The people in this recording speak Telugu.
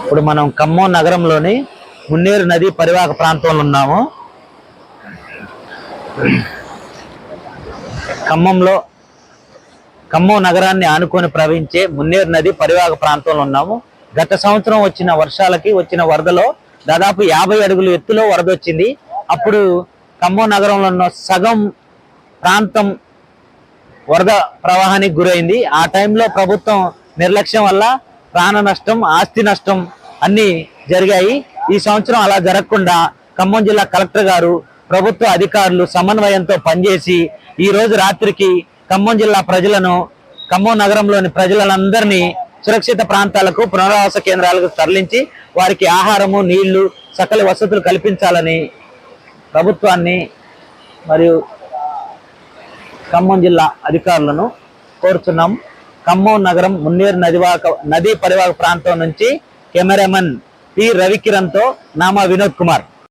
ఇప్పుడు మనం ఖమ్మం నగరంలోని మున్నేరు నది పరివాహక ప్రాంతంలో ఉన్నాము. ఖమ్మం నగరాన్ని ఆనుకొని ప్రవహించే మున్నేరు నది పరివాహక ప్రాంతంలో ఉన్నాము. గత సంవత్సరం వచ్చిన వర్షాలకి వచ్చిన వరదలో దాదాపు 50 అడుగుల ఎత్తులో వరద వచ్చింది. అప్పుడు ఖమ్మం నగరంలో ఉన్న సగం ప్రాంతం వరద ప్రవాహానికి గురైంది. ఆ టైంలో ప్రభుత్వం నిర్లక్ష్యం వల్ల ప్రాణ నష్టం, ఆస్తి నష్టం అన్ని జరిగాయి. ఈ సంవత్సరం అలా జరగకుండా ఖమ్మం జిల్లా కలెక్టర్ గారు, ప్రభుత్వ అధికారులు సమన్వయంతో పనిచేసి ఈ రోజు రాత్రికి ఖమ్మం జిల్లా ప్రజలను, ఖమ్మం నగరంలోని ప్రజలందరినీ సురక్షిత ప్రాంతాలకు, పునరావాస కేంద్రాలకు తరలించి వారికి ఆహారము, నీళ్లు, సకల వసతులు కల్పించాలని ప్రభుత్వాన్ని మరియు ఖమ్మం జిల్లా అధికారులను కోరుతున్నాం. ఖమ్మం నగరం మున్నేరు నదీ పరివాహక ప్రాంతం నుంచి కెమెరామెన్ పి రవికిరణ్ తో నామా వినోద్ కుమార్.